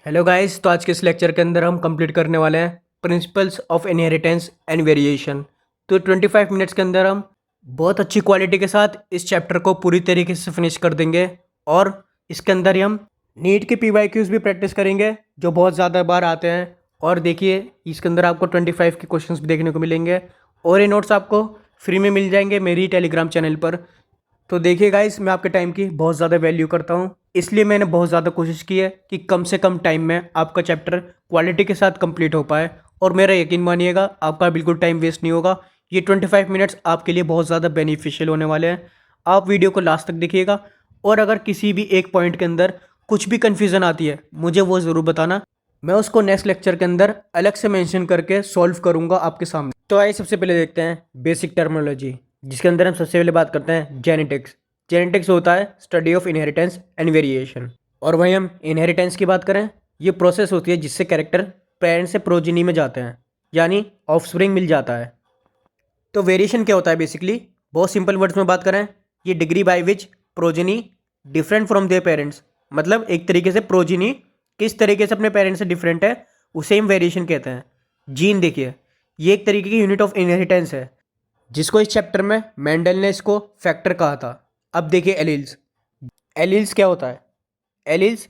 Hello guys, तो आज के इस लेक्चर के अंदर हम कंप्लीट करने वाले हैं principles of inheritance and variation. तो 25 मिनट्स के अंदर हम बहुत अच्छी क्वालिटी के साथ इस चैप्टर को पूरी तरीके से फिनिश कर देंगे। और इसके अंदर ही हम नीट के PYQs भी प्रैक्टिस करेंगे जो बहुत ज़्यादा बार आते हैं। और देखिए, इसके अंदर आपको 25 के क्वेश्चंस भी देखने को मिलेंगे और ये नोट्स आपको फ्री में मिल जाएंगे मेरी टेलीग्राम चैनल पर। तो देखिए गाइस, मैं आपके टाइम की बहुत ज़्यादा वैल्यू करता हूँ, इसलिए मैंने बहुत ज़्यादा कोशिश की है कि कम से कम टाइम में आपका चैप्टर क्वालिटी के साथ कंप्लीट हो पाए। और मेरा यकीन मानिएगा, आपका बिल्कुल टाइम वेस्ट नहीं होगा। ये 25 मिनट्स आपके लिए बहुत ज़्यादा बेनिफिशियल होने वाले हैं। आप वीडियो को लास्ट तक देखिएगा और अगर किसी भी एक पॉइंट के अंदर कुछ भी कन्फ्यूज़न आती है मुझे वो ज़रूर बताना। मैं उसको नेक्स्ट लेक्चर के अंदर अलग से मेंशन करके सॉल्व करूंगा आपके सामने। तो आइए सबसे पहले देखते हैं बेसिक टर्मिनोलॉजी, जिसके अंदर हम सबसे पहले बात करते हैं जेनेटिक्स। जेनेटिक्स होता है study of inheritance and variation. और वहीं हम इनहेरिटेंस की बात करें, ये प्रोसेस होती है जिससे कैरेक्टर पेरेंट से प्रोजिनी में जाते हैं, यानी ऑफस्प्रिंग मिल जाता है। तो वेरिएशन क्या होता है बेसिकली, बहुत सिंपल वर्ड्स में बात करें, ये degree by which progeny different from their parents, मतलब एक तरीके से प्रोजिनी किस तरीके से अपने पेरेंट्स से डिफरेंट है उसे हम वेरिएशन कहते हैं। जीन देखिए, ये एक तरीके की यूनिट ऑफ इनहेरिटेंस है जिसको इस चैप्टर में मेंडल ने इसको फैक्टर कहा था। अब देखिए एलील्स। एलील्स क्या होता है? एलील्स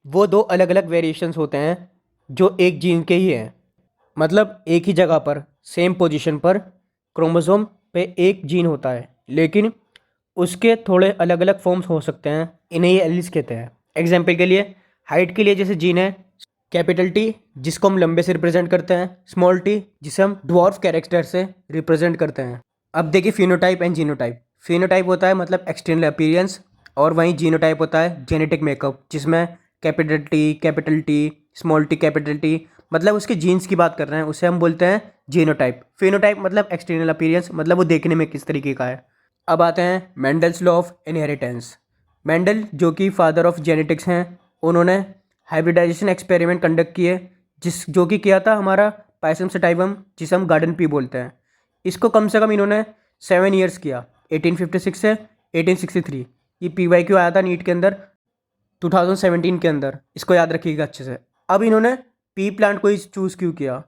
वो दो अलग अलग वेरिएशंस होते हैं जो एक जीन के ही हैं, मतलब एक ही जगह पर सेम पोजीशन पर क्रोमोसोम पे एक जीन होता है, लेकिन उसके थोड़े अलग अलग फॉर्म्स हो सकते हैं, इन्हें ही एलील्स कहते हैं। एग्जाम्पल के लिए, हाइट के लिए जैसे जीन है कैपिटल टी, जिसको हम लंबे से रिप्रेजेंट करते हैं, स्मॉल टी जिसे हम ड्वार्फ कैरेक्टर से रिप्रेजेंट करते हैं। अब देखिए फिनोटाइप एंड जीनोटाइप। फिनोटाइप होता है मतलब एक्सटर्नल अपीयरेंस, और वहीं जीनोटाइप होता है जेनेटिक मेकअप, जिसमें capital T, small T, capital T, मतलब उसके जीन्स की बात कर रहे हैं, उसे हम बोलते हैं जीनोटाइप। फिनोटाइप मतलब एक्सटर्नल अपीयरेंस, मतलब वो देखने में किस तरीके का है। अब आते हैं Mendel's law of inheritance. Mendel जो कि फादर ऑफ जेनेटिक्स हैं, उन्होंने हाइब्रिडाइजेशन एक्सपेरिमेंट कंडक्ट किए, जो कि किया था हमारा पाइसम सटाइवम, जिसे हम गार्डन पी बोलते हैं। इसको कम से कम इन्होंने 7 ईयर्स किया, 1856 से 1863। ये PYQ आया था नीट के अंदर 2017 के अंदर, इसको याद रखिएगा अच्छे से। अब इन्होंने पी प्लांट को ही चूज़ क्यों किया?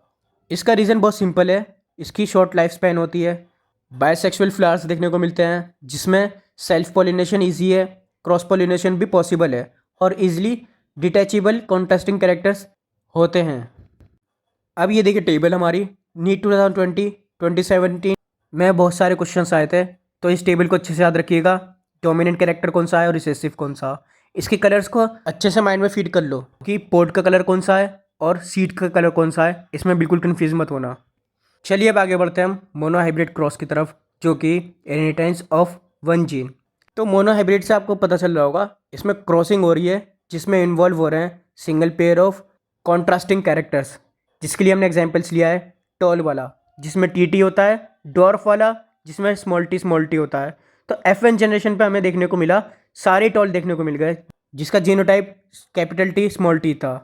इसका रीज़न बहुत सिंपल है, इसकी शॉर्ट लाइफ स्पैन होती है, बायसेक्सुअल फ्लावर्स देखने को मिलते हैं जिसमें सेल्फ पॉलिनेशन ईजी है, क्रॉस पॉलिनेशन भी पॉसिबल है, और ईजिली डिटैचेबल कॉन्ट्रास्टिंग कैरेक्टर्स होते हैं। अब ये देखिए टेबल हमारी नीट 2020 2017 में बहुत सारे क्वेश्चंस आए थे, तो इस टेबल को अच्छे से याद रखिएगा। डोमिनेंट कैरेक्टर कौन सा है और रिसेसिव कौन सा। इसके कलर्स को अच्छे से माइंड में फीड कर लो कि पोर्ट का कलर कौन सा है और सीड का कलर कौन सा है, इसमें बिल्कुल कन्फ्यूज मत होना। चलिए अब आगे बढ़ते हैं हम मोनोहाइब्रिड क्रॉस की तरफ, जो कि इनहेरिटेंस ऑफ वन जीन। तो मोनोहाइब्रिड से आपको पता चल रहा होगा, इसमें क्रॉसिंग हो रही है जिसमें इन्वॉल्व हो रहे हैं single pair of contrasting characters, जिसके लिए हमने एग्जाम्पल्स लिया है टॉल वाला जिसमें TT होता है, डॉर्फ वाला जिसमें स्मॉल टी होता है। तो F1 जनरेशन पे हमें देखने को मिला सारे टॉल देखने को मिल गए, जिसका genotype capital T small t था।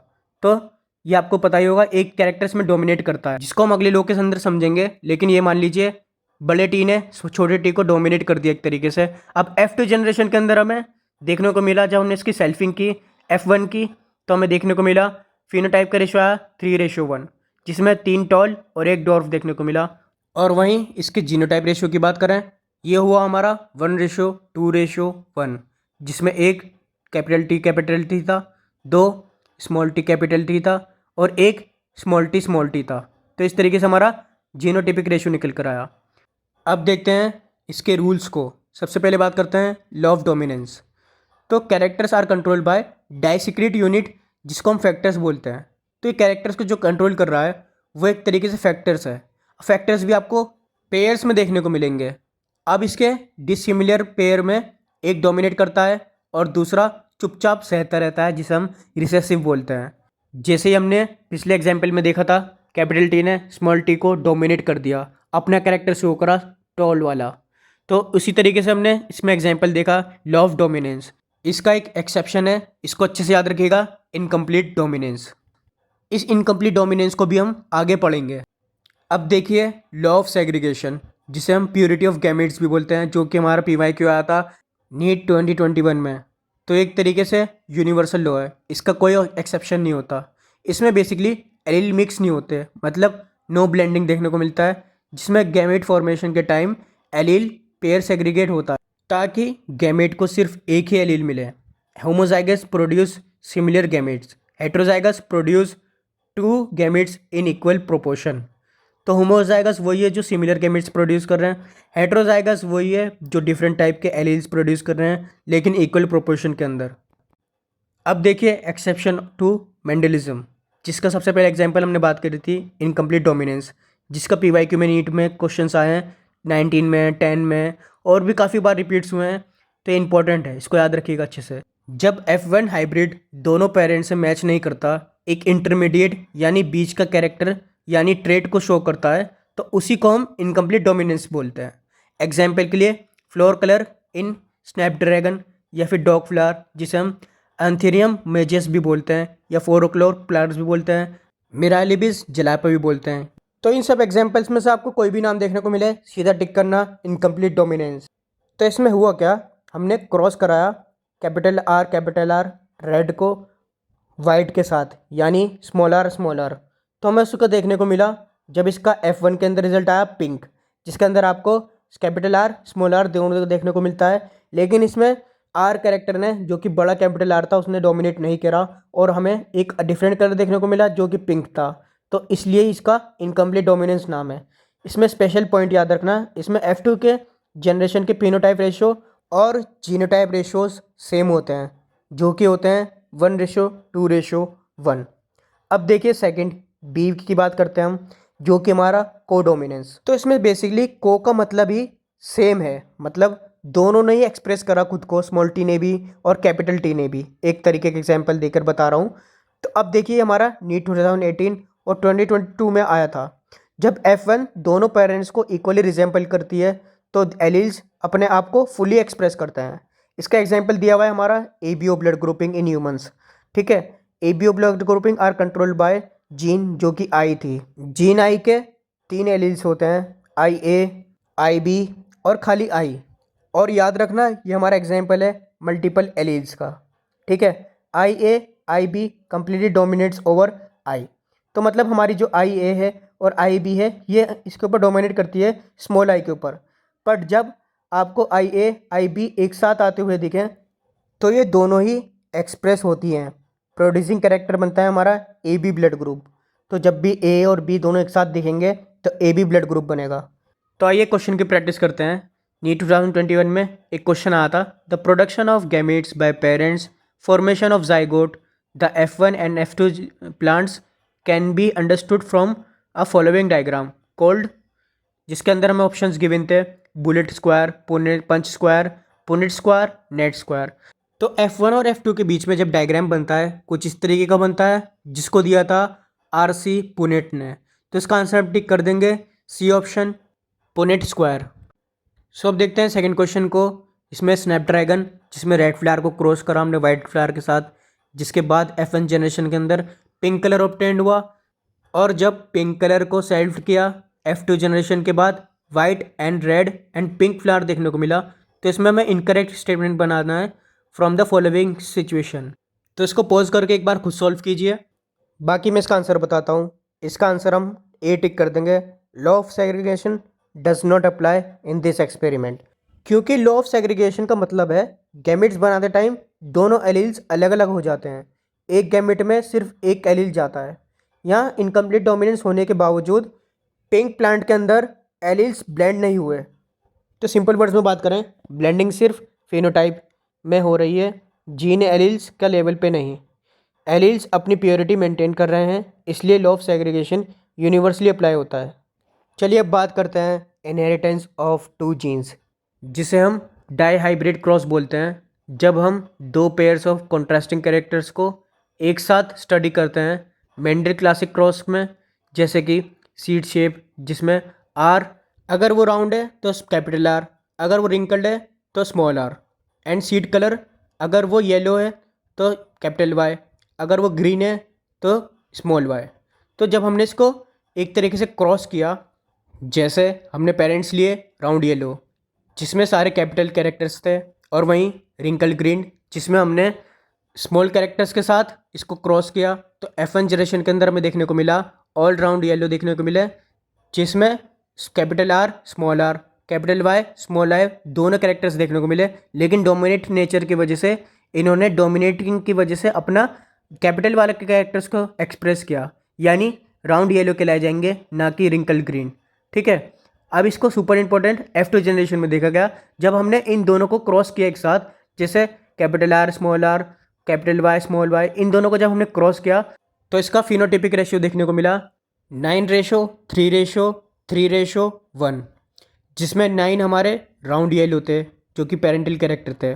तो ये आपको पता ही होगा, एक कैरेक्टर्स में डोमिनेट करता है, जिसको हम अगले लोग के अंदर समझेंगे, लेकिन ये मान लीजिए बड़े टी ने छोटे टी को डोमिनेट कर दिया एक तरीके से। अब F2 जनरेशन के अंदर हमें देखने को मिला, जब हमने इसकी सेल्फिंग की F1 की, तो हमें देखने को मिला फिनोटाइप का रेशो आया 3:1, जिसमें 3 टॉल और 1 डॉर्फ देखने को मिला। और वहीं इसके जीनोटाइप रेशियो की बात करें, ये हुआ हमारा 1:2:1, जिसमें एक कैपिटल टी था, 2 स्मॉल टी कैपिटल टी था, और एक स्मॉल टी था। तो इस तरीके से हमारा जीनोटिपिक रेशियो निकल कर आया। अब देखते हैं इसके रूल्स को। सबसे पहले बात करते हैं लॉ ऑफ डोमिनेंस। तो characters are controlled by discrete unit, जिसको हम फैक्टर्स बोलते हैं। तो ये कैरेक्टर्स को जो कंट्रोल कर रहा है वो एक तरीके से फैक्टर्स है। फैक्टर्स भी आपको पेयर्स में देखने को मिलेंगे। अब इसके डिसिमिलर पेयर में एक डोमिनेट करता है और दूसरा चुपचाप सहता रहता है, जिसे हम रिसेसिव बोलते हैं। जैसे ही हमने पिछले एग्जाम्पल में देखा था, कैपिटल टी ने स्मॉल टी को डोमिनेट कर दिया, अपना कैरेक्टर शो करा टॉल वाला। तो उसी तरीके से हमने इसमें एग्जाम्पल देखा लॉ ऑफ डोमिनेंस। इसका एक एक्सेप्शन है, इसको अच्छे से याद रखिएगा, इनकम्प्लीट डोमिनेंस। इस इनकम्प्लीट डोमिनेंस को भी हम आगे पढ़ेंगे। अब देखिए लॉ ऑफ सेग्रीगेशन, जिसे हम प्योरिटी ऑफ गैमेट्स भी बोलते हैं, जो कि हमारा PYQ आया था नीट 2021 में। तो एक तरीके से यूनिवर्सल लॉ है, इसका कोई एक्सेप्शन नहीं होता। इसमें बेसिकली एलील मिक्स नहीं होते, मतलब नो ब्लेंडिंग देखने को मिलता है, जिसमें गैमेट फॉर्मेशन के टाइम एलील पेयर सेग्रीगेट होता है ताकि गैमेट को सिर्फ एक ही एलील मिले। Homozygous produce similar gametes, heterozygous produce two gametes in equal proportion. तो होमोजाइगस वही है जो सिमिलर गैमेट्स प्रोड्यूस कर रहे हैं, हेट्रोजाइगस वही है जो डिफरेंट टाइप के एलील्स प्रोड्यूस कर रहे हैं लेकिन इक्वल प्रोपोर्शन के अंदर। अब देखिए एक्सेप्शन टू मेंडलिज्म, जिसका सबसे पहले एग्जांपल हमने बात करी थी इनकम्प्लीट डोमिनेंस, जिसका पीवाईक्यू में नीट में क्वेश्चंस आए हैं 19 में 10 में और भी काफ़ी बार रिपीट्स हुए हैं, तो ये इंपॉर्टेंट है, इसको याद रखिएगा अच्छे से। जब F1 हाइब्रिड दोनों पेरेंट्स से मैच नहीं करता, एक इंटरमीडिएट यानी बीच का कैरेक्टर यानी ट्रेट को शो करता है, तो उसी को हम इनकम्प्लीट डोमिनेंस बोलते हैं। एग्जाम्पल के लिए फ्लोर कलर इन स्नैपड्रैगन, या फिर डॉग फ्लावर जिसे हम एंथेरियम मेजेस भी बोलते हैं, या फोरोक्लोर प्लांट्स भी बोलते हैं, मिरालिबिस जलापा भी बोलते हैं। तो इन सब एग्जाम्पल्स में से आपको कोई भी नाम देखने को मिले, सीधा टिक करना इनकम्प्लीट डोमिनेंस। तो इसमें हुआ क्या, हमने क्रॉस कराया कैपिटल आर रेड को वाइट के साथ, यानी स्मॉल आर, तो हमें उसको देखने को मिला जब इसका F1 के अंदर रिजल्ट आया पिंक, जिसके अंदर आपको कैपिटल आर स्मॉल आर दोनों देखने को मिलता है, लेकिन इसमें आर कैरेक्टर ने जो कि बड़ा कैपिटल आर था उसने डोमिनेट नहीं करा और हमें एक डिफरेंट कलर देखने को मिला जो कि पिंक था, तो इसलिए इसका इनकम्प्लीट डोमिनेंस नाम है। इसमें स्पेशल पॉइंट याद रखना, इसमें F2 के जनरेशन के फिनोटाइप रेशो और जीनोटाइप रेशोज सेम होते हैं, जो कि होते हैं 1:2:1। अब देखिए सेकंड बी की बात करते हैं हम, जो कि हमारा कोडोमिनेंस। तो इसमें बेसिकली को का मतलब ही सेम है, मतलब दोनों ने ही एक्सप्रेस करा खुद को, स्मॉल टी ने भी और कैपिटल टी ने भी। एक तरीके का एग्जांपल देकर बता रहा हूँ। तो अब देखिए हमारा नीट 2018 और 2022 में आया था, जब F1 दोनों पेरेंट्स को इक्वली रिजेंबल करती है तो एलील्स अपने आप को फुली एक्सप्रेस करते हैं। इसका एग्जांपल दिया हुआ है हमारा ABO blood grouping in humans, ठीक है। ABO blood grouping are controlled by gene जो कि आई थी। जीन आई के 3 एलील्स होते हैं, IA, IB और खाली आई। और याद रखना ये हमारा एग्जांपल है मल्टीपल एलील्स का, ठीक है। IA IB completely dominates over आई, तो मतलब हमारी जो IA है और IB है ये इसके ऊपर डोमिनेट करती है स्मॉल आई के ऊपर। बट जब आपको IA IB एक साथ आते हुए दिखें तो ये दोनों ही एक्सप्रेस होती हैं, प्रोड्यूसिंग कैरेक्टर बनता है हमारा AB ब्लड ग्रुप। तो जब भी A और B दोनों एक साथ दिखेंगे तो AB ब्लड ग्रुप बनेगा। तो आइए क्वेश्चन की प्रैक्टिस करते हैं। नीट 2021 में एक क्वेश्चन आया था, the production of gametes by parents, formation of zygote, the F1 and F2 plants can be understood from a following diagram called, जिसके अंदर हमें ऑप्शंस गिवन थे bullet square, punch square, Punnett square, net square. तो F1 और F2 के बीच में जब diagram बनता है कुछ इस तरीके का बनता है, जिसको दिया था RC पुनेट ने। तो इसका आंसर हम टिक कर देंगे C ऑप्शन, पुनेट स्क्वायर। सो अब देखते हैं सेकंड क्वेश्चन को। इसमें स्नैपड्रैगन, जिसमें रेड फ्लावर को क्रॉस करा हमने वाइट फ्लावर के साथ, जिसके बाद F1 जनरेशन के अंदर पिंक कलर ऑब्टेंड हुआ, और जब पिंक कलर को सेलेक्ट किया F2 जनरेशन के बाद white and red and pink flower देखने को मिला। तो इसमें हमें इनकरेक्ट स्टेटमेंट बनाना है फ्रॉम द फॉलोइंग सिचुएशन। तो इसको पॉज करके एक बार खुद सॉल्व कीजिए, बाकी मैं इसका आंसर बताता हूँ। इसका आंसर हम ए टिक कर देंगे, law of segregation does not apply in this experiment. क्योंकि लॉ ऑफ सेग्रीगेशन का मतलब है गैमेट्स बनाते टाइम दोनों एलील्स अलग अलग हो जाते हैं, एक गैमेट में सिर्फ एक एलील जाता है। यहाँ इनकम्प्लीट डोमिनेंस होने के बावजूद पिंक प्लांट के अंदर एलील्स ब्लेंड नहीं हुए। तो सिंपल वर्ड्स में बात करें, ब्लेंडिंग सिर्फ फिनोटाइप में हो रही है, जीन एलील्स का लेवल पे नहीं। एलील्स अपनी प्योरिटी मेंटेन कर रहे हैं, इसलिए law of segregation universally apply होता है। चलिए अब बात करते हैं इनहेरिटेंस ऑफ 2 जीन्स, जिसे हम डाई हाइब्रिड क्रॉस बोलते हैं। जब हम 2 पेयर्स ऑफ कॉन्ट्रास्टिंग कैरेक्टर्स को एक साथ स्टडी करते हैं मेंडल क्लासिक क्रॉस में, जैसे कि सीड शेप, जिसमें R अगर वो राउंड है तो कैपिटल R, अगर वो रिंकल्ड है तो small r, and seed colour अगर वो येलो है तो कैपिटल Y, अगर वो ग्रीन है तो स्मॉल y। तो जब हमने इसको एक तरीके से क्रॉस किया, जैसे हमने पेरेंट्स लिए राउंड येलो जिसमें सारे कैपिटल कैरेक्टर्स थे, और वहीं रिंकल ग्रीन जिसमें हमने स्मॉल कैरेक्टर्स के साथ इसको क्रॉस किया तो F1 जनरेशन के अंदर हमें देखने को मिला ऑल राउंड येलो देखने को मिले, जिसमें capital R small R, capital Y small I दोनों कैरेक्टर्स देखने को मिले। लेकिन डोमिनेट नेचर की वजह से इन्होंने डोमिनेटिंग की वजह से अपना कैपिटल वाले के कैरेक्टर्स को एक्सप्रेस किया, यानी राउंड येलो के लाए जाएंगे, ना कि रिंकल ग्रीन। ठीक है, अब इसको सुपर इंपॉर्टेंट F2 जनरेशन में देखा गया, जब हमने इन दोनों को क्रॉस किया एक साथ, जैसे capital R small R, capital Y small Y, इन दोनों को जब हमने क्रॉस किया तो इसका फिनोटिपिक रेशियो देखने को मिला 9:3:3:1, जिसमें 9 हमारे राउंड येलो थे जो कि पेरेंटल कैरेक्टर थे,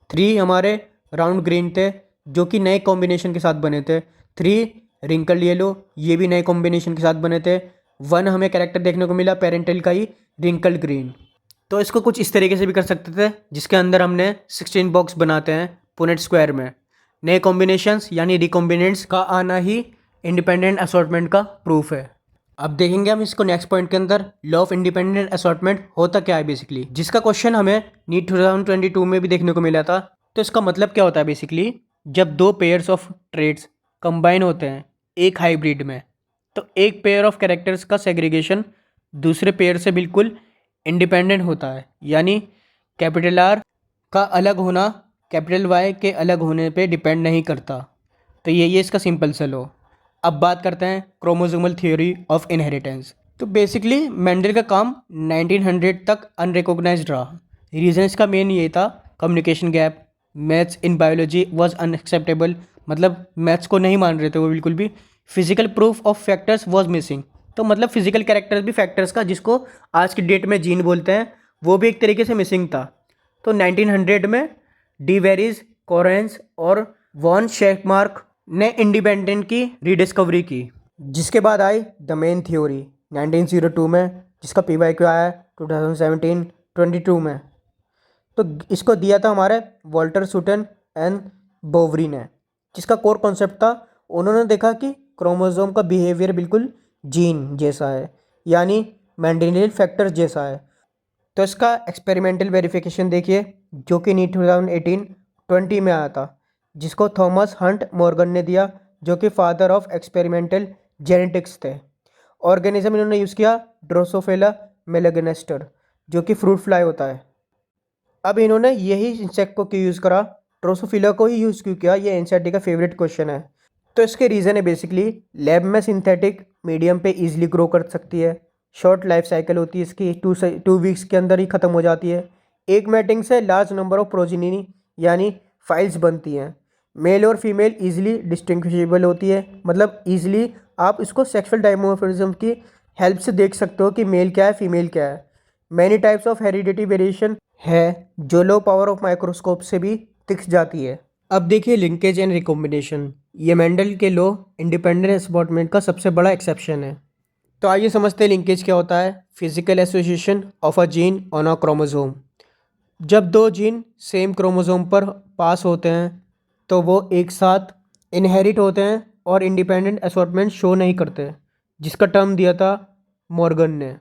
3 हमारे राउंड ग्रीन थे जो कि नए कॉम्बिनेशन के साथ बने थे, 3 रिंकल येलो ये भी नए कॉम्बिनेशन के साथ बने थे, 1 हमें कैरेक्टर देखने को मिला पेरेंटल का ही रिंकल ग्रीन। तो इसको कुछ इस तरीके से भी कर सकते थे, जिसके अंदर हमने 16 बॉक्स बनाते हैं पुनेट स्क्वायर में। नए कॉम्बिनेशंस यानी रिकॉम्बिनेंट्स का आना ही इंडिपेंडेंट असॉर्टमेंट का प्रूफ है। अब देखेंगे हम इसको नेक्स्ट पॉइंट के अंदर, लॉ ऑफ इंडिपेंडेंट असॉर्टमेंट होता क्या है बेसिकली, जिसका क्वेश्चन हमें नीट 2022 में भी देखने को मिला था। तो इसका मतलब क्या होता है बेसिकली, जब दो पेयर्स ऑफ ट्रेड्स कंबाइन होते हैं एक हाइब्रिड में, तो एक पेयर ऑफ कैरेक्टर्स का सेग्रीगेशन दूसरे पेयर से बिल्कुल इंडिपेंडेंट होता है, यानी कैपिटल आर का अलग होना कैपिटल वाई के अलग होने पे डिपेंड नहीं करता। तो ये इसका सिंपल सा लॉ। अब बात करते हैं क्रोमोसोमल थ्योरी ऑफ इनहेरिटेंस। तो बेसिकली मेंडल का काम 1900 तक अनरिकॉग्नाइज्ड रहा। रीज़न इसका मेन ये था, communication gap, maths in biology was unacceptable, मतलब मैथ्स को नहीं मान रहे थे वो बिल्कुल भी। Physical proof of factors was missing, तो मतलब फिजिकल कैरेक्टर्स भी फैक्टर्स का, जिसको आज की डेट में जीन बोलते हैं, वो भी एक तरीके से मिसिंग था। तो 1900 में डी वेरीज, कोरेंस और वॉन शेकमार्क ने इंडिपेंडेंट की रीडिस्कवरी की, जिसके बाद आई द मेन थ्योरी 1902 में, जिसका PYQ आया 2017-22 में। तो इसको दिया था हमारे वॉल्टर सूटन एंड बोवरी ने, जिसका कोर कॉन्सेप्ट था, उन्होंने देखा कि क्रोमोसोम का बिहेवियर बिल्कुल जीन जैसा है, यानी मेंडेलियन फैक्टर जैसा है। तो इसका एक्सपेरिमेंटल वेरिफिकेशन देखिए, जो कि नीट 2018-20 में आया था, जिसको थॉमस हंट मॉर्गन ने दिया, जो कि फादर ऑफ एक्सपेरिमेंटल जेनेटिक्स थे। ऑर्गेनिज्म इन्होंने यूज़ किया ड्रोसोफिला मेलेगनेस्टर, जो कि फ्रूट फ्लाई होता है। अब इन्होंने यही इंसेक्ट को क्यों यूज़ करा, ड्रोसोफिला को ही यूज़ क्यों किया, ये एनसीईआरटी का फेवरेट क्वेश्चन है। तो इसके रीज़न है बेसिकली, लैब में सिंथेटिक मीडियम पे इजीली ग्रो कर सकती है, शॉर्ट लाइफ साइकिल होती है इसकी, 2 वीक्स के अंदर ही ख़त्म हो जाती है। एक मैटिंग से लार्ज नंबर ऑफ प्रोजेनी यानी फाइल्स बनती हैं। मेल और फीमेल इजीली डिस्टिंग्विशेबल होती है, मतलब इजीली आप इसको सेक्सुअल डायमॉर्फिज्म की हेल्प से देख सकते हो कि मेल क्या है फीमेल क्या है। Many types of heredity variation है जो लो पावर ऑफ माइक्रोस्कोप से भी दिख जाती है। अब देखिए लिंकेज एंड रिकॉम्बिनेशन, ये मेंडल के लो इंडिपेंडेंट असॉर्टमेंट का सबसे बड़ा एक्सेप्शन है। तो आइए समझते हैं लिंकेज क्या होता है। Physical association of a gene on a chromosome, जब दो जीन सेम क्रोमोसोम पर पास होते हैं तो वो एक साथ इनहेरिट होते हैं और इंडिपेंडेंट असॉर्टमेंट शो नहीं करते, जिसका टर्म दिया था मॉर्गन ने।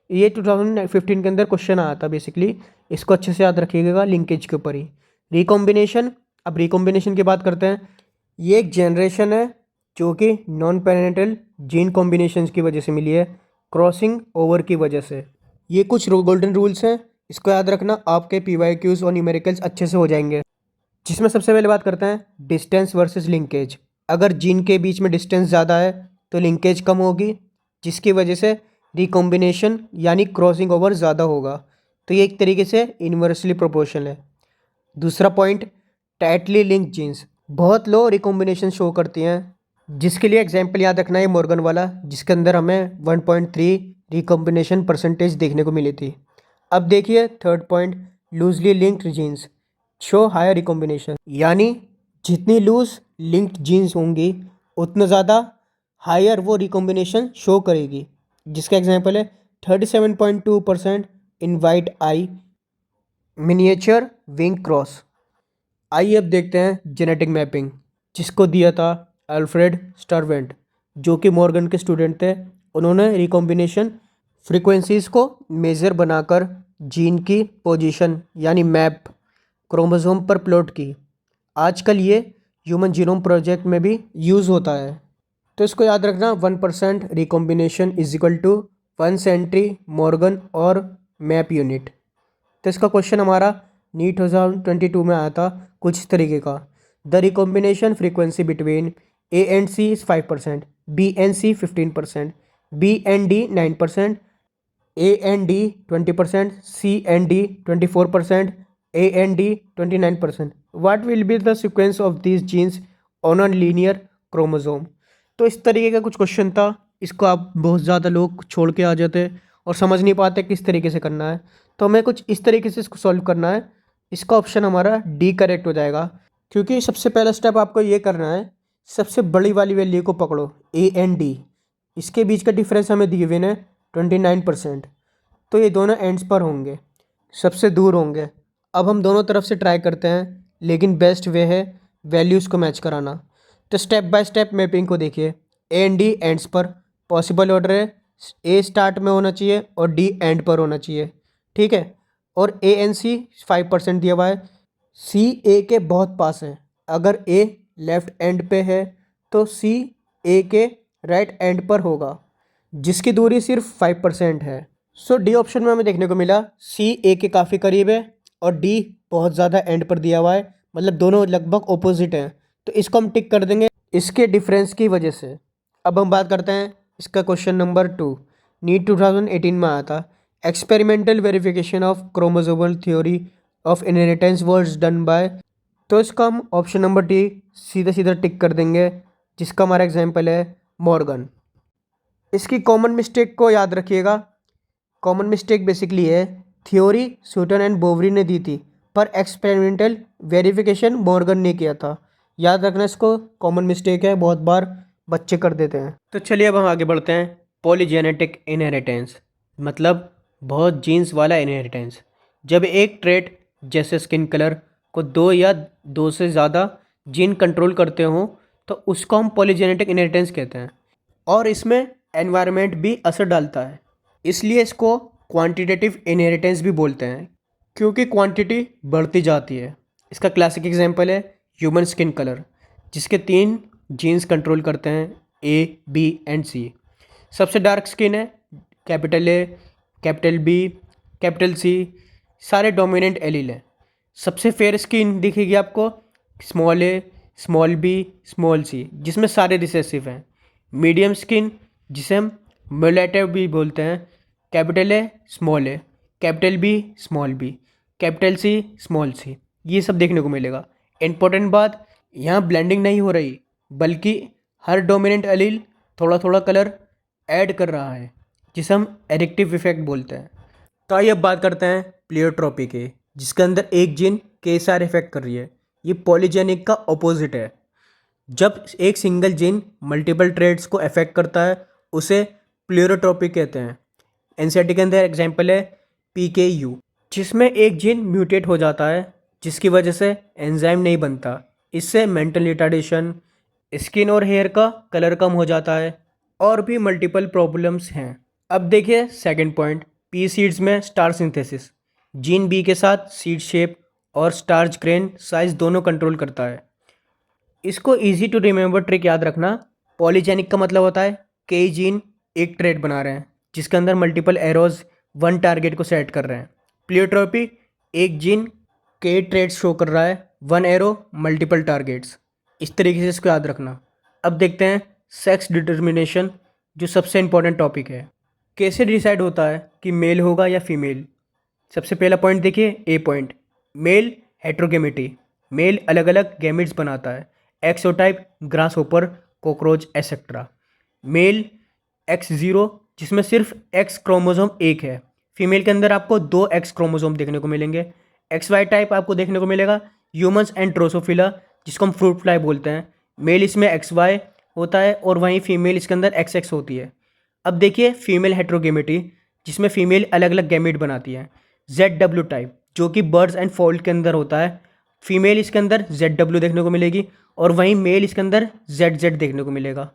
ये 2015 के अंदर क्वेश्चन आया था बेसिकली, इसको अच्छे से याद रखिएगा लिंकेज के ऊपर ही। रिकॉम्बिनेशन, अब रिकॉम्बिनेशन की बात करते हैं। ये एक जनरेशन है जो कि नॉन पेरेंटल जीन कॉम्बिनेशंस की वजह से मिली है, क्रॉसिंग ओवर की वजह से। ये कुछ गोल्डन रूल्स हैं, इसको याद रखना, आपके PYQs और न्यूमेरिकल्स अच्छे से हो जाएंगे। जिसमें सबसे पहले बात करते हैं डिस्टेंस वर्सेस लिंकेज। अगर जीन के बीच में डिस्टेंस ज़्यादा है तो लिंकेज कम होगी, जिसकी वजह से रिकॉम्बिनेशन यानी क्रॉसिंग ओवर ज़्यादा होगा। तो ये एक तरीके से इन्वर्सली प्रोपोर्शनल है। दूसरा पॉइंट, टाइटली लिंक्ड जीन्स बहुत लो रिकॉम्बिनेशन शो करती हैं, जिसके लिए एग्जाम्पल याद रखना है मॉर्गन वाला, जिसके अंदर हमें 1.3 रिकॉम्बिनेशन परसेंटेज देखने को मिली थी। अब देखिए third point, loosely linked genes show higher recombination, यानी जितनी लूज लिंक्ड जीन्स होंगी उतना ज़्यादा हायर वो रिकॉम्बिनेशन शो करेगी, जिसका एग्जांपल है 37.2% in white I miniature wing cross. आइए अब देखते हैं जेनेटिक मैपिंग, जिसको दिया था अल्फ्रेड स्टरवेंट, जो कि मॉर्गन के स्टूडेंट थे। उन्होंने रिकॉम्बिनेशन फ्रीक्वेंसीज़ को मेज़र बनाकर जीन की पोजीशन यानी मैप क्रोमोसोम पर प्लॉट की। आजकल ये ह्यूमन जीनोम प्रोजेक्ट में भी यूज़ होता है। तो इसको याद रखना, 1% recombination is equal to 1 Morgan और मैप यूनिट। तो इसका क्वेश्चन हमारा नीट 2022 में आया था कुछ इस तरीके का। The recombination frequency between A and C is 5%, B and C 15%, B and D 9%, A and D 20%, C and D 24%, A and D 29%. What will be the sequence of these genes on a linear chromosome? तो इस तरीके का कुछ question था। इसको आप बहुत ज़्यादा लोग छोड़ के आ जाते और समझ नहीं पाते किस तरीके से करना है। तो हमें कुछ इस तरीके से इसको सॉल्व करना है। इसका ऑप्शन हमारा डी करेक्ट हो जाएगा, क्योंकि सबसे पहला स्टेप आपको ये करना है, सबसे बड़ी वाली वैल्यू को पकड़ो, ए एंड डी। इसके बीच का डिफरेंस हमें दी हुए है 29%। तो ये दोनों एंड्स पर होंगे, सबसे दूर होंगे। अब हम दोनों तरफ से ट्राई करते हैं, लेकिन बेस्ट वे है वैल्यूज़ को मैच कराना। तो स्टेप बाय स्टेप मैपिंग को देखिए। ए एंड डी एंड्स पर पॉसिबल ऑर्डर है, ए स्टार्ट में होना चाहिए और डी एंड पर होना चाहिए, ठीक है। और ए एन सी 5% दिया हुआ है, सी ए के बहुत पास है। अगर ए लेफ्ट एंड पे है तो सी ए के राइट एंड पर होगा, जिसकी दूरी सिर्फ 5% है। सो डी ऑप्शन में हमें देखने को मिला सी ए के काफ़ी करीब है और डी बहुत ज़्यादा एंड पर दिया हुआ है, मतलब दोनों लगभग ऑपोजिट हैं। तो इसको हम टिक कर देंगे इसके डिफरेंस की वजह से। अब हम बात करते हैं इसका क्वेश्चन नंबर 2। नीट 2018 में आया था। Experimental verification of chromosomal theory of inheritance was done by. तो इसका हम ऑप्शन नंबर डी सीधा सीधा टिक कर देंगे, जिसका हमारा एग्जाम्पल है मॉर्गन। इसकी कॉमन मिस्टेक को याद रखिएगा। कॉमन मिस्टेक बेसिकली है थ्योरी सूटन एंड बोवरी ने दी थी, पर एक्सपेरिमेंटल वेरिफिकेशन मॉर्गन ने किया था। याद रखना इसको, कॉमन मिस्टेक है, बहुत बार बच्चे कर देते हैं। तो चलिए अब हम आगे बढ़ते हैं। पॉलीजेनेटिक इनहेरिटेंस मतलब बहुत जीन्स वाला इनहेरिटेंस। जब एक ट्रेट जैसे स्किन कलर को दो या दो से ज़्यादा जीन कंट्रोल करते हों तो उसको हम पॉलीजेनेटिक इनहेरिटेंस कहते हैं। और इसमें एनवायरनमेंट भी असर डालता है, इसलिए इसको क्वांटिटेटिव इनहेरिटेंस भी बोलते हैं, क्योंकि क्वांटिटी बढ़ती जाती है। इसका क्लासिक एग्जांपल है ह्यूमन स्किन कलर, जिसके 3 जीन्स कंट्रोल करते हैं, ए बी एंड सी। सबसे डार्क स्किन है capital A, capital B, capital C, सारे डोमिनेंट एलील हैं। सबसे फेयर स्किन दिखेगी आपको small A, small B, small C, जिसमें सारे रिसेसिव हैं। मीडियम स्किन जिसे हम मुलेटिव भी बोलते हैं, capital A, small A, capital B, small B, capital C, small C, ये सब देखने को मिलेगा। इंपॉर्टेंट बात, यहाँ ब्लेंडिंग नहीं हो रही, बल्कि हर डोमिनेंट एलील थोड़ा थोड़ा कलर ऐड कर रहा है, जिसे हम एडिक्टिव इफेक्ट बोलते हैं। तो आइए अब बात करते हैं प्लियोट्रोपी के, जिसके अंदर एक जीन कई सारे इफेक्ट कर रही है। ये पॉलीजेनिक का ऑपोजिट है। जब एक सिंगल जीन मल्टीपल ट्रेड्स को अफेक्ट करता है उसे प्लियोट्रोपी कहते हैं। एनसीईआरटी के अंदर एग्जाम्पल है PKU, जिसमें एक जीन म्यूटेट हो जाता है, जिसकी वजह से एंजाइम नहीं बनता। इससे मेंटल रिटार्डेशन, स्किन और हेयर का कलर कम हो जाता है, और भी मल्टीपल प्रॉब्लम्स हैं। अब देखिए सेकंड पॉइंट, पी सीड्स में स्टार सिंथेसिस। जीन बी के साथ सीड शेप और स्टार्च ग्रेन साइज दोनों कंट्रोल करता है। इसको इजी टू रिमेंबर ट्रिक याद रखना। पॉलीजेनिक का मतलब होता है कई जीन एक ट्रेड बना रहे हैं, जिसके अंदर मल्टीपल एरोज वन टारगेट को सेट कर रहे हैं। प्लियोट्रोपी एक जीन कई ट्रेड्स शो कर रहा है, वन एरो मल्टीपल टारगेट्स। इस तरीके से इसको याद रखना। अब देखते हैं सेक्स डिटर्मिनेशन, जो सबसे इंपॉर्टेंट टॉपिक है। कैसे डिसाइड होता है कि मेल होगा या फीमेल? सबसे पहला पॉइंट देखिए, A point, male heterogamety. Male अलग अलग गैमेट्स बनाता है, एक्सोटाइप, grasshopper, cockroach etcetera. Male X0, जिसमें सिर्फ X क्रोमोसोम एक है। फीमेल के अंदर आपको 2 X क्रोमोसोम देखने को मिलेंगे। XY टाइप आपको देखने को मिलेगा ह्यूमंस एंड ड्रोसोफिला, जिसको हम फ्रूट फ्लाई बोलते हैं। मेल इसमें XY होता है और वहीं फीमेल इसके अंदर XX होती है। अब देखिए फीमेल हेट्रोगेमिटी, जिसमें फीमेल अलग अलग गैमेट बनाती है। ZW टाइप, जो कि बर्ड्स एंड फॉल्ट के अंदर होता है। फीमेल इसके अंदर ZW देखने को मिलेगी और वहीं मेल इसके अंदर ZZ देखने को मिलेगा।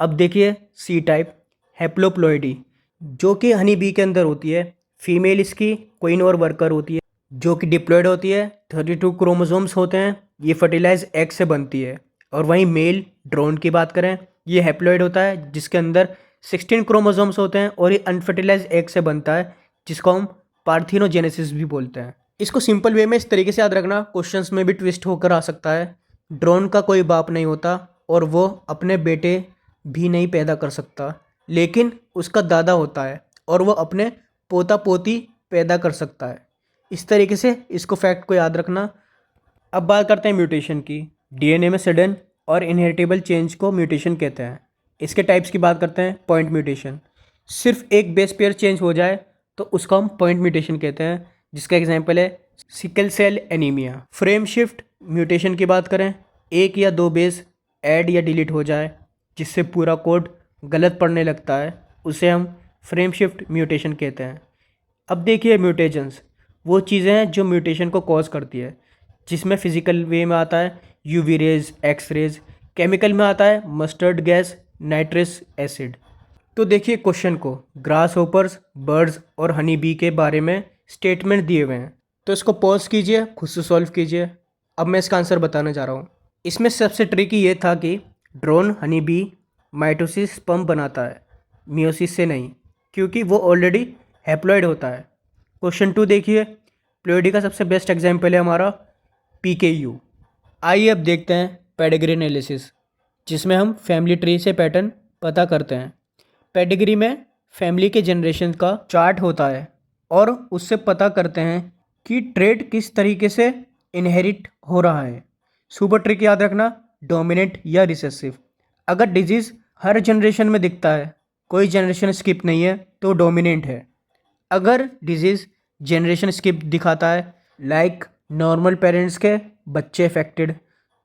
अब देखिए सी टाइप, हेप्लोप्लॉइडी, जो कि हनी बी के अंदर होती है। फीमेल इसकी क्वीन और वर्कर होती है, जो कि डिप्लॉयड होती है। 32 क्रोमोसोम्स होते हैं, ये फर्टिलाइज एग से बनती है। और वहीं मेल ड्रोन की बात करें, ये हैप्लॉइड होता है जिसके अंदर 16 क्रोमोसोम्स होते हैं और ये अनफर्टिलाइज एग से बनता है, जिसको हम पार्थिनोजेनेसिस भी बोलते हैं। इसको सिंपल वे में इस तरीके से याद रखना, क्वेश्चंस में भी ट्विस्ट होकर आ सकता है। ड्रोन का कोई बाप नहीं होता और वो अपने बेटे भी नहीं पैदा कर सकता, लेकिन उसका दादा होता है और वो अपने पोता पोती पैदा कर सकता है। इस तरीके से इसको फैक्ट को याद रखना। अब बात करते हैं म्यूटेशन की। डीएनए में सडन और इनहेरिटेबल चेंज को म्यूटेशन कहते हैं। इसके टाइप्स की बात करते हैं। पॉइंट म्यूटेशन, सिर्फ एक बेस पेयर चेंज हो जाए तो उसको हम पॉइंट म्यूटेशन कहते हैं, जिसका एग्जांपल है sickle cell anaemia. Frame shift mutation की बात करें, एक या दो बेस ऐड या डिलीट हो जाए जिससे पूरा कोड गलत पढ़ने लगता है, उसे हम फ्रेम शिफ्ट म्यूटेशन कहते हैं। अब देखिए म्यूटेशंस, वो चीज़ें हैं जो म्यूटेशन को कॉज करती है, जिसमें फिजिकल वे में आता है UV rays, X rays, chemical में आता है मस्टर्ड गैस, नाइट्रस एसिड। तो देखिए क्वेश्चन को, ग्रास होपर्स, बर्ड्स और हनी बी के बारे में स्टेटमेंट दिए हुए हैं, तो इसको पॉज कीजिए, खुद से सॉल्व कीजिए। अब मैं इसका आंसर बताने जा रहा हूँ। इसमें सबसे ट्रिकी ये था कि drone honey bee mitosis sperm बनाता है, मियोसिस से नहीं, क्योंकि वो ऑलरेडी हैप्लॉइड होता है। क्वेश्चन 2 देखिए, प्लोइडी का सबसे बेस्ट एग्जाम्पल है हमारा PKU। आइए अब देखते हैं पेडिग्री एनालिसिस, जिसमें हम फैमिली ट्री से पैटर्न पता करते हैं। पेडिग्री में फैमिली के जनरेशन का चार्ट होता है और उससे पता करते हैं कि ट्रेड किस तरीके से इनहेरिट हो रहा है। सुपर ट्रिक याद रखना, डोमिनेंट या रिसेसिव। अगर डिजीज़ हर जनरेशन में दिखता है, कोई जनरेशन स्किप नहीं है, तो डोमिनेंट है। अगर डिजीज़ जनरेशन स्किप दिखाता है, लाइक नॉर्मल पेरेंट्स के बच्चे अफेक्टेड,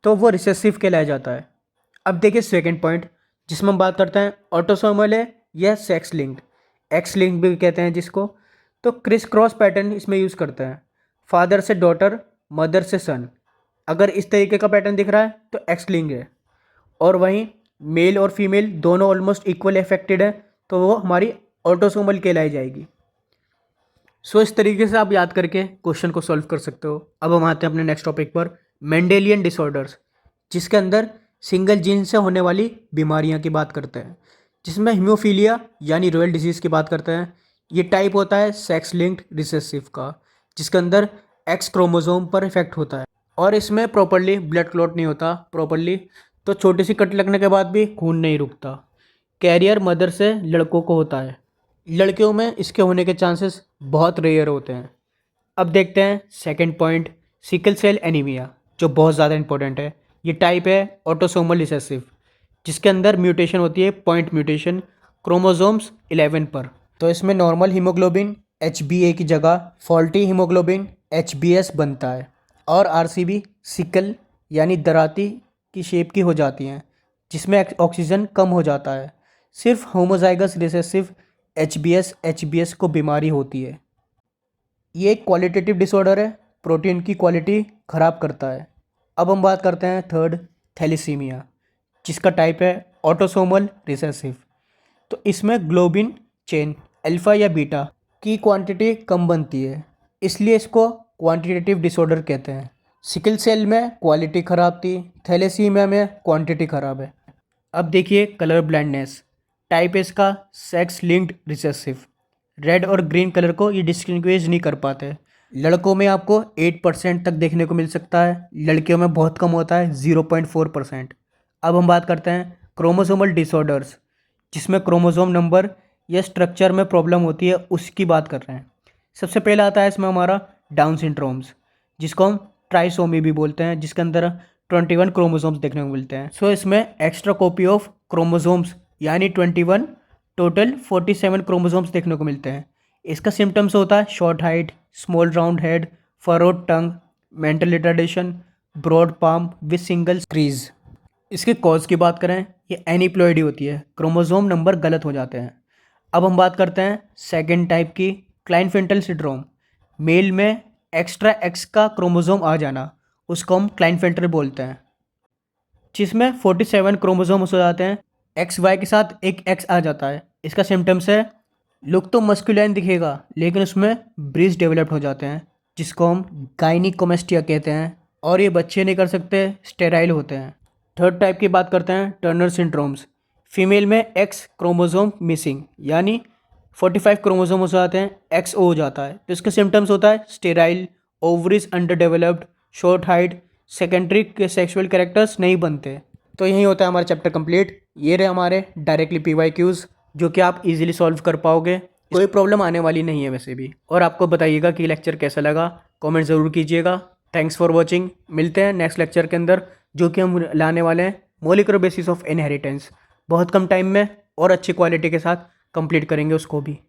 तो वो रिसेसिव कहलाया जाता है। अब देखिए सेकंड पॉइंट, जिसमें हम बात करते हैं ऑटोसोमल है या सेक्स लिंक्ड, एक्स लिंक भी कहते हैं जिसको। तो क्रिस क्रॉस पैटर्न इसमें यूज़ करते हैं, फादर से डॉटर, मदर से सन। अगर इस तरीके का पैटर्न दिख रहा है तो एक्स लिंक है। और वहीं मेल और फीमेल दोनों ऑलमोस्ट इक्वल अफेक्टेड है, तो वो हमारी ऑटोसोमल कहलाई जाएगी। सो इस तरीके से आप याद करके क्वेश्चन को सॉल्व कर सकते हो। अब हम आते हैं अपने नेक्स्ट टॉपिक पर, मेंडेलियन डिसऑर्डर्स, जिसके अंदर सिंगल जीन से होने वाली बीमारियां की बात करते हैं, जिसमें हीमोफीलिया यानी रॉयल डिजीज़ की बात करते हैं। ये टाइप होता है सेक्स लिंक्ड रिसेसिव का, जिसके अंदर एक्स क्रोमोसोम पर इफेक्ट होता है और इसमें प्रॉपरली ब्लड क्लॉट नहीं होता प्रॉपरली, तो छोटी सी कट लगने के बाद भी खून नहीं रुकता। कैरियर मदर से लड़कों को होता है, लड़कियों में इसके होने के चांसेस बहुत रेयर होते हैं। अब देखते हैं second point, sickle cell anaemia, जो बहुत ज़्यादा इंपॉर्टेंट है। ये टाइप है ऑटोसोमल रिसेसिव, जिसके अंदर म्यूटेशन होती है, पॉइंट म्यूटेशन, क्रोमोसोम्स 11 पर। तो इसमें नॉर्मल हीमोग्लोबिन HbA की जगह फॉल्टी हीमोग्लोबिन HbS बनता है और RCB सिकल यानी दराती की शेप की हो जाती हैं, जिसमें ऑक्सीजन कम हो जाता है। सिर्फ होमोजाइगस रिसेसिव HbS को बीमारी होती है। ये एक क्वालिटेटिव डिसऑर्डर है, प्रोटीन की क्वालिटी ख़राब करता है। अब हम बात करते हैं थर्ड, थैलेसीमिया, जिसका टाइप है ऑटोसोमल रिसेसिव। तो इसमें ग्लोबिन चेन अल्फ़ा या बीटा की क्वांटिटी कम बनती है, इसलिए इसको क्वांटिटेटिव डिसऑर्डर कहते हैं। सिकल सेल में क्वालिटी ख़राब थी, थैलेसीमिया में क्वांटिटी ख़राब है। अब देखिए कलर ब्लाइंडनेस, टाइप है इसका सेक्स लिंक्ड रिसेसिव। रेड और ग्रीन कलर को ये डिस्टिंग्विश नहीं कर पाते। लड़कों में आपको 8% तक देखने को मिल सकता है, लड़कियों में बहुत कम होता है, 0.4%। अब हम बात करते हैं क्रोमोसोमल डिसऑर्डर्स, जिसमें क्रोमोसोम नंबर या स्ट्रक्चर में प्रॉब्लम होती है, उसकी बात कर रहे हैं। सबसे पहला आता है इसमें हमारा डाउन सिंड्रोम्स, जिसको हम ट्राइसोमी भी बोलते हैं, जिसके अंदर 21 क्रोमोसोम्स देखने को मिलते हैं। सो इसमें एक्स्ट्रा कॉपी ऑफ क्रोमोसोम्स यानी 21, टोटल 47 क्रोमोसोम्स देखने को मिलते हैं। इसका सिम्टम्स होता है short height, small round head, furrowed tongue, mental retardation, broad palm with single crease. इसके कॉज की बात करें, ये एनीप्लॉइडी होती है, क्रोमोसोम नंबर गलत हो जाते हैं। अब हम बात करते हैं सेकेंड टाइप की, क्लाइनफेंटल सिंड्रोम। मेल में एक्स्ट्रा एक्स का क्रोमोसोम आ जाना, उसको हम क्लाइनफेंटल बोलते हैं, जिसमें 47 क्रोमोसोम्स हो जाते हैं, एक्स वाई के साथ एक एक्स आ जाता है। इसका सिम्टम्स है लुक तो मस्कुलाइन दिखेगा, लेकिन उसमें ब्रीज डेवलप्ड हो जाते हैं, जिसको हम गायनिकोमेस्टिया कहते हैं, और ये बच्चे नहीं कर सकते, स्टेराइल होते हैं। थर्ड टाइप की बात करते हैं, टर्नर सिंड्रोम्स। फीमेल में एक्स क्रोमोसोम मिसिंग, यानी 45 क्रोमोसोम हो जाते हैं, एक्स ओ हो जाता है। तो इसके सिम्टम्स होता है sterile, ovaries under developed, short height, secondary के सेक्सुअल कैरेक्टर्स नहीं बनते। तो यही होता है हमारा चैप्टर कंप्लीट। ये रहे हमारे डायरेक्टली PYQs, जो कि आप इजीली सॉल्व कर पाओगे, कोई प्रॉब्लम आने वाली नहीं है वैसे भी। और आपको बताइएगा कि लेक्चर कैसा लगा, कमेंट ज़रूर कीजिएगा। Thanks for watching. मिलते हैं नेक्स्ट लेक्चर के अंदर, जो कि हम लाने वाले हैं मॉलिक्यूलर बेसिस ऑफ इनहेरिटेंस। बहुत कम टाइम में और अच्छी क्वालिटी के साथ कंप्लीट करेंगे उसको भी।